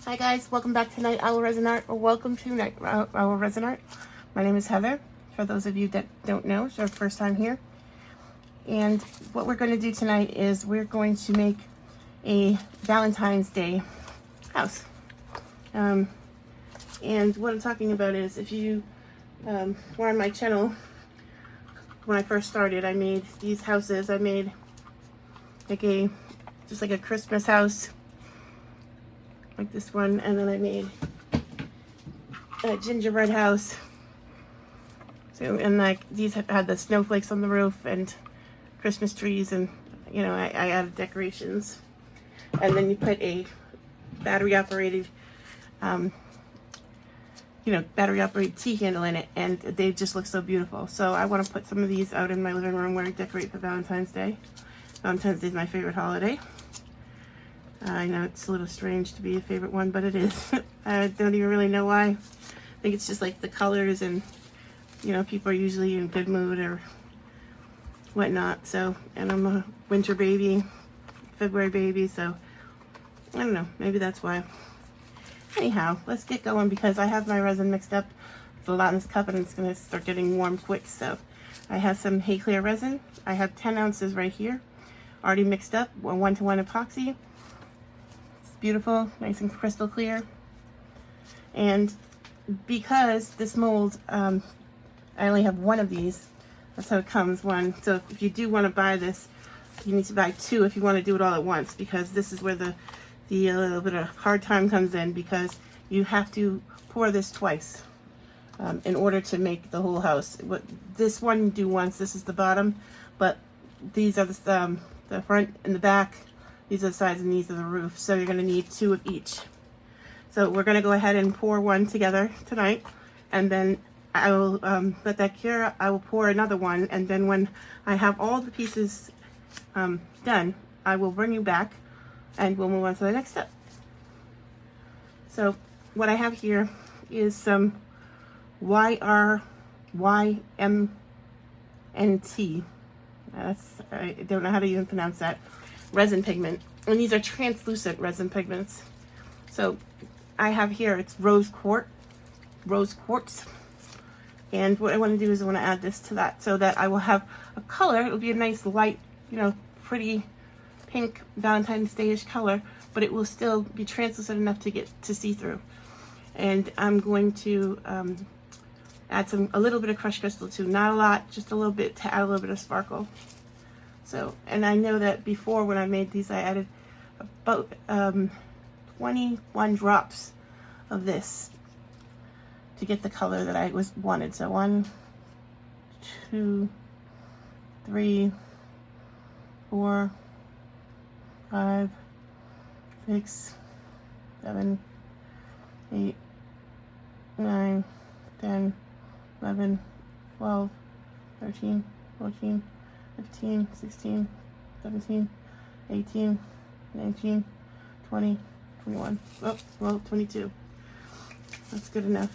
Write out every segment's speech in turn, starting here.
Hi guys, welcome back to Night Owl Resin Art, or welcome to Night Owl Resin Art. My name is Heather. For those of you that don't know, it's our first time here. And what we're going to do tonight is we're going to make a Valentine's Day house. And what I'm talking about is, if you were on my channel when I first started, I made these houses. I made like just like a Christmas house, like this one, and then I made a gingerbread house. So, and like these had the snowflakes on the roof and Christmas trees, and you know, I added decorations. And then you put a battery operated tea candle in it, and they just look so beautiful. So I want to put some of these out in my living room where I decorate for Valentine's Day. Valentine's Day is my favorite holiday. I know it's a little strange to be a favorite one, but it is. I don't even really know why. I think it's just like the colors, and you know, people are usually in good mood or whatnot. So, and I'm a winter baby, February baby, so I don't know, maybe that's why. Anyhow, let's get going because I have my resin mixed up. There's a lot in this cup and it's gonna start getting warm quick. So I have some Hay Clear resin. I have 10 ounces right here, already mixed up, 1-to-1 epoxy. It's beautiful, nice and crystal clear. And because this mold, I only have one of these, that's how it comes, one. So if you do want to buy this, you need to buy two if you want to do it all at once, because this is where the little bit of hard time comes in, because you have to pour this twice in order to make the whole house. This one you do once, this is the bottom, but these are the front and the back, these are the sides, and these are the roof. So you're going to need two of each. So we're going to go ahead and pour one together tonight, and then I will let that cure. I will pour another one, and then when I have all the pieces done, I will bring you back and we'll move on to the next step. So what I have here is some YRYMNT. I don't know how to even pronounce that. Resin pigment. And these are translucent resin pigments. So I have here, it's rose quartz. And what I want to do is I want to add this to that so that I will have a color. It'll be a nice light, you know, pretty pink Valentine's Day-ish color, but it will still be translucent enough to get to see through. And I'm going to add a little bit of crushed crystal too, not a lot, just a little bit to add a little bit of sparkle. So, and I know that before when I made these, I added about 21 drops of this to get the color that I wanted. So 1, 2, 3, 4, 5, 6, 7, 8, 9, 10, 11, 12, 13, 14, 15, 16, 17, 18, 19, 20, 21. Oh, well, 22. That's good enough.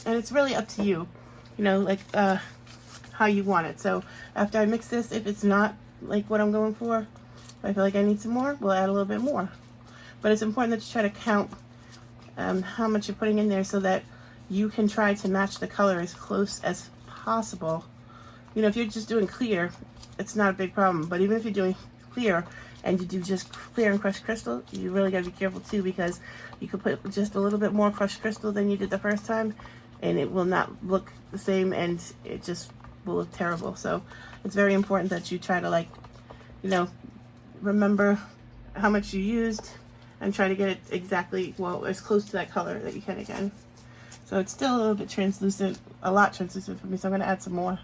And it's really up to you, you know, like how you want it. So after I mix this, if it's not like what I'm going for, if I feel like I need some more, we'll add a little bit more. But it's important that you try to count how much you're putting in there so that you can try to match the color as close as possible. You know, if you're just doing clear, it's not a big problem. But even if you're doing clear and you do just clear and crushed crystal, you really got to be careful too, because you could put just a little bit more crushed crystal than you did the first time, and it will not look the same, and it just will look terrible. So it's very important that you try to, like, you know, remember how much you used and try to get it exactly, well, as close to that color that you can again. So it's still a little bit translucent, a lot translucent for me, so I'm going to add some more.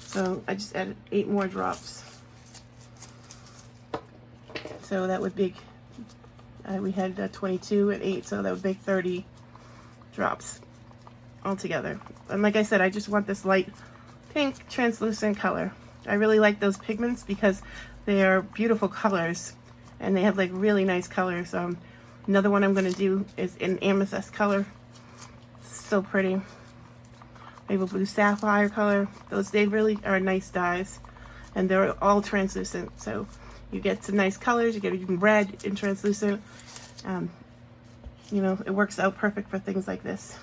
So I just added 8 more drops. So that would make, we had 22 and 8, so that would make 30 drops altogether. And like I said, I just want this light pink translucent color. I really like those pigments because they are beautiful colors and they have like really nice colors. Another one I'm going to do is in amethyst color. So pretty. Maybe blue sapphire color. They really are nice dyes. and they're all translucent. So you get some nice colors. You get even red and translucent. You know, it works out perfect for things like this.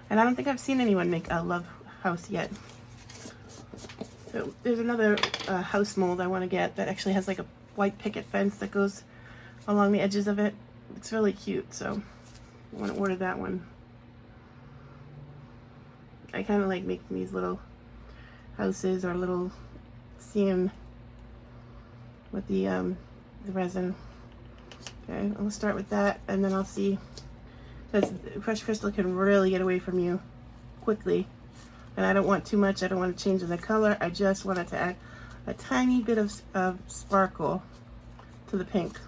And I don't think I've seen anyone make a love house yet. So there's another house mold I want to get that actually has like a white picket fence that goes along the edges of it. It's really cute, so I want to order that one. I kind of like making these little houses or little scene with the resin. Okay, I'll start with that, and then I'll see, because crushed crystal can really get away from you quickly, and I don't want too much. I don't want to change the color. I just wanted to add a tiny bit of sparkle to the pink.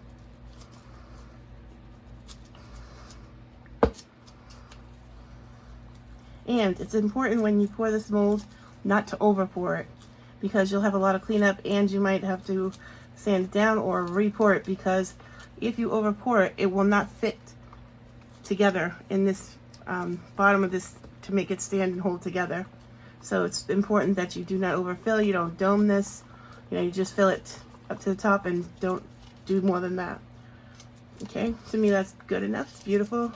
And it's important when you pour this mold not to over pour it, because you'll have a lot of cleanup and you might have to sand it down or re-pour it, because if you over pour it, it will not fit together in this bottom of this to make it stand and hold together. So it's important that you do not overfill. You don't dome this. You know, you just fill it up to the top and don't do more than that. Okay, to me that's good enough. It's beautiful.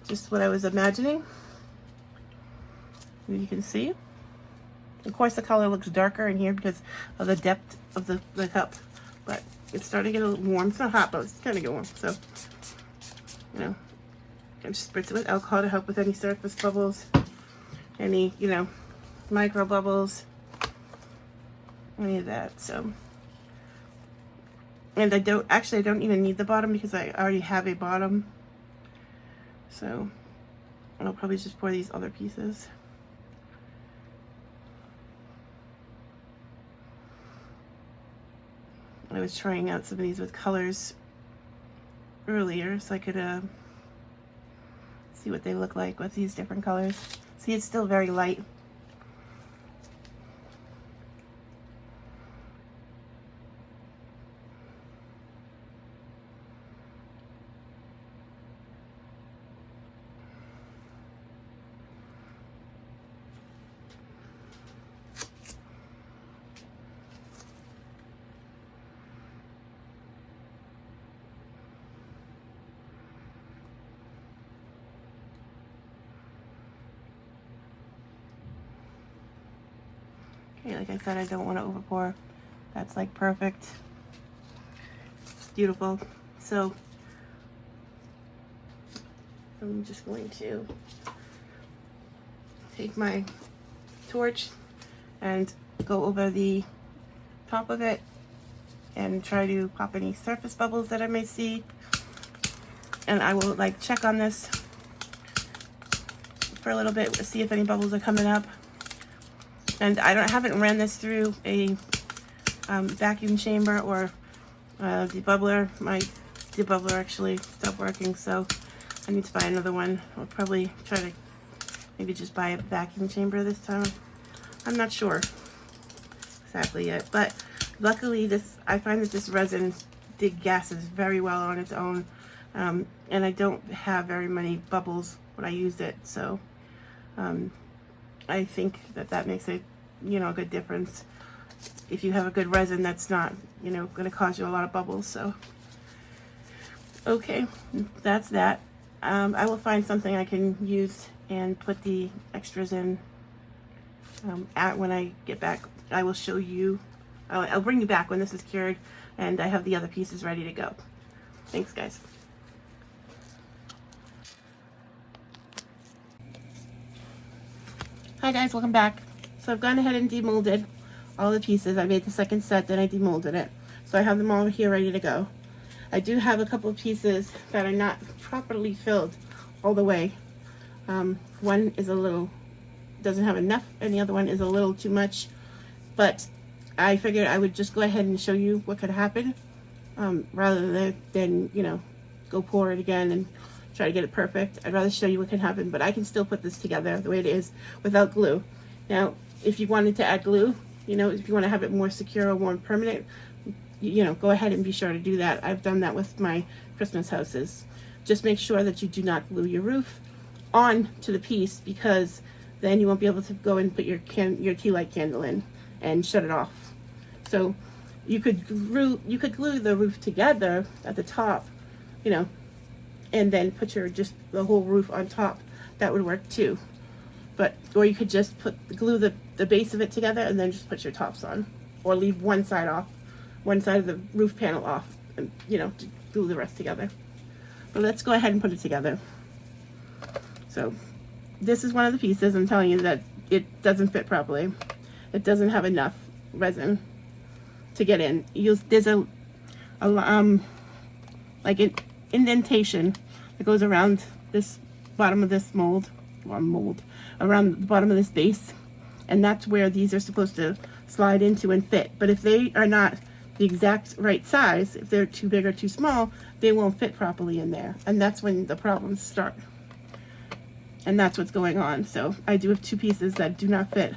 Just what I was imagining. You can see. Of course the color looks darker in here because of the depth of the cup, but it's starting to get a little warm. It's not hot, but it's kind of get warm. So, you know, I'm just spritz it with alcohol to help with any surface bubbles, any, you know, micro bubbles, any of that. So, and I don't even need the bottom because I already have a bottom. So I'll probably just pour these other pieces. I was trying out some of these with colors earlier so I could see what they look like with these different colors. See, it's still very light. Okay, like I said, I don't want to overpour. That's like perfect. It's beautiful. So I'm just going to take my torch and go over the top of it and try to pop any surface bubbles that I may see. And I will like check on this for a little bit to see if any bubbles are coming up. And I haven't ran this through a vacuum chamber or debubbler. My debubbler actually stopped working, so I need to buy another one. I'll probably try to maybe just buy a vacuum chamber this time. I'm not sure exactly yet, but luckily I find that this resin degasses very well on its own, and I don't have very many bubbles when I use it, so I think that makes a a good difference. If you have a good resin, that's not going to cause you a lot of bubbles. So okay, that's that. I will find something I can use and put the extras in when I get back. I will show you. I'll bring you back when this is cured and I have the other pieces ready to go. Thanks, guys. Hi guys, welcome back. So I've gone ahead and demolded all the pieces. I made the second set, then I demolded it. So I have them all here ready to go. I do have a couple of pieces that are not properly filled all the way. One is a little, doesn't have enough, and the other one is a little too much. But I figured I would just go ahead and show you what could happen rather than go pour it again and try to get it perfect. I'd rather show you what can happen, but I can still put this together the way it is without glue. Now, if you wanted to add glue, if you want to have it more secure or more permanent, go ahead and be sure to do that. I've done that with my Christmas houses. Just make sure that you do not glue your roof on to the piece, because then you won't be able to go and put your tea light candle in. and shut it off. So you could glue the roof together at the top, you know, and then put just the whole roof on top. That would work too. But, or you could just glue the base of it together and then just put your tops on, or leave one side off, one side of the roof panel off, and, you know, glue the rest together. But let's go ahead and put it together. So this is one of the pieces. I'm telling you that it doesn't fit properly. It doesn't have enough resin to get in. There's like an indentation that goes around this bottom of this mold, around the bottom of this base, and that's where these are supposed to slide into and fit. But if they are not the exact right size, if they're too big or too small, they won't fit properly in there, and that's when the problems start. And that's what's going on. So I do have two pieces that do not fit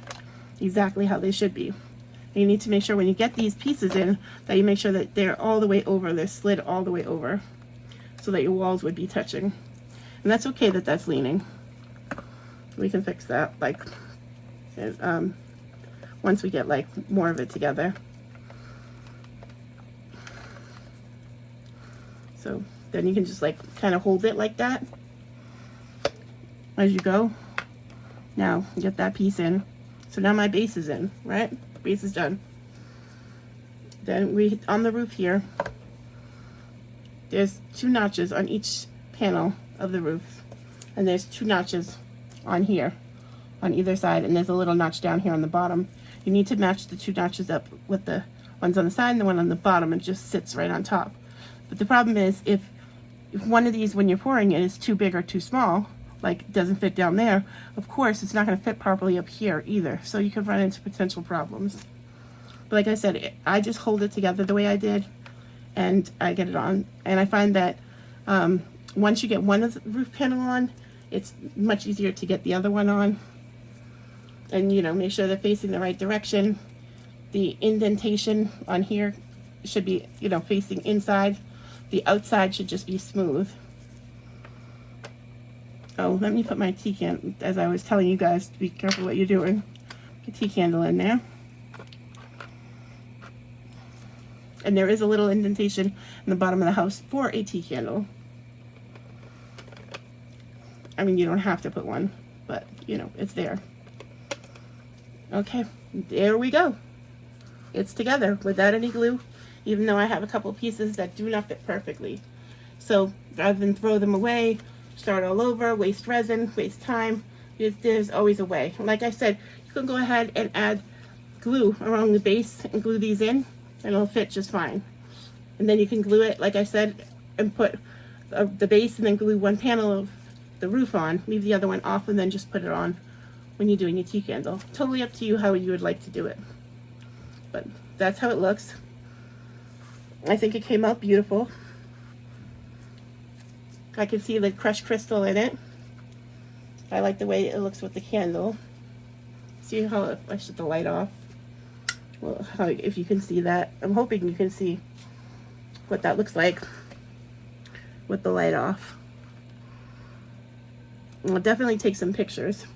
exactly how they should be. And you need to make sure when you get these pieces in that you make sure that they're all the way over, they're slid all the way over, so that your walls would be touching. And that's okay that that's leaning. We can fix that, like, once we get like more of it together. So then you can just like kind of hold it like that as you go. Now get that piece in. So now my base is in, right? Base is done. Then on the roof here, there's 2 notches on each panel of the roof, and there's 2 notches on here on either side, and there's a little notch down here on the bottom. You need to match the 2 notches up with the ones on the side and the one on the bottom. It just sits right on top. But the problem is if one of these, when you're pouring it, is too big or too small, like it doesn't fit down there, of course it's not going to fit properly up here either, so you could run into potential problems. But like I said, I just hold it together the way I did, and I get it on. And I find that once you get one of the roof panel on, it's much easier to get the other one on. And, you know, make sure they're facing the right direction. The indentation on here should be, you know, facing inside. The outside should just be smooth. Oh, let me put my tea candle, as I was telling you guys to be careful what you're doing. Get tea candle in there. And there is a little indentation in the bottom of the house for a tea candle. I mean, you don't have to put one, but, you know, it's there. Okay, there we go. It's together without any glue, even though I have a couple pieces that do not fit perfectly. So rather than throw them away, start all over, waste resin, waste time, there's always a way. Like I said, you can go ahead and add glue around the base and glue these in, and it'll fit just fine. And then you can glue it, like I said, and put the base and then glue one panel of the roof on, leave the other one off, and then just put it on when you're doing your tea candle. Totally up to you how you would like to do it. But that's how it looks. I think it came out beautiful. I can see the crushed crystal in it. I like the way it looks with the candle. See how I shut the light off? Well, if you can see that. I'm hoping you can see what that looks like with the light off. I'll definitely take some pictures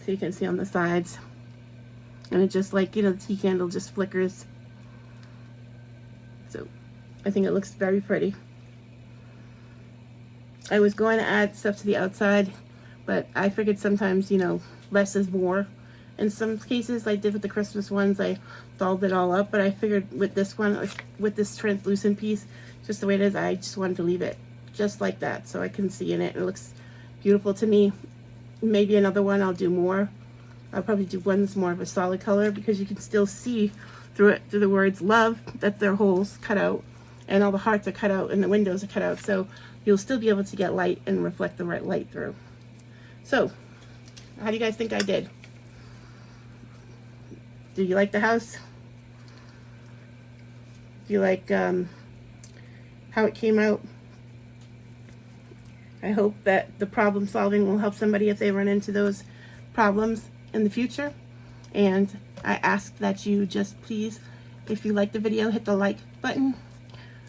so you can see on the sides. And it just, like, you know, the tea candle just flickers. So I think it looks very pretty. I was going to add stuff to the outside, but I figured sometimes, you know, less is more. In some cases, I did with the Christmas ones, I dolled it all up, but I figured with this one, with this translucent piece, just the way it is, I just wanted to leave it just like that so I can see in it. It looks beautiful to me. Maybe another one I'll do more. I'll probably do one that's more of a solid color, because you can still see through it, through the words love, that their holes cut out, and all the hearts are cut out, and the windows are cut out, so you'll still be able to get light and reflect the right light through. So, how do you guys think I did? Do you like the house? Do you like how it came out? I hope that the problem solving will help somebody if they run into those problems in the future. And I ask that you just please, if you like the video, hit the like button.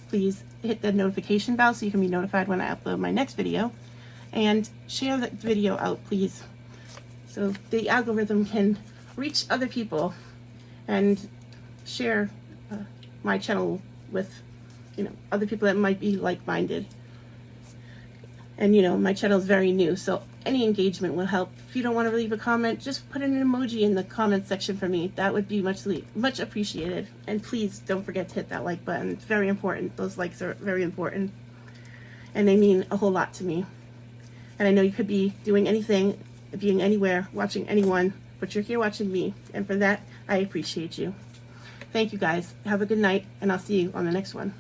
Please hit the notification bell so you can be notified when I upload my next video. And share that video out, please, so the algorithm can reach other people and share my channel with, you know, other people that might be like-minded. And, you know, my channel is very new, so any engagement will help. If you don't want to leave a comment, just put an emoji in the comment section for me. That would be much appreciated. And please don't forget to hit that like button. It's very important. Those likes are very important. And they mean a whole lot to me. And I know you could be doing anything, being anywhere, watching anyone, but you're here watching me. And for that, I appreciate you. Thank you guys. Have a good night, and I'll see you on the next one.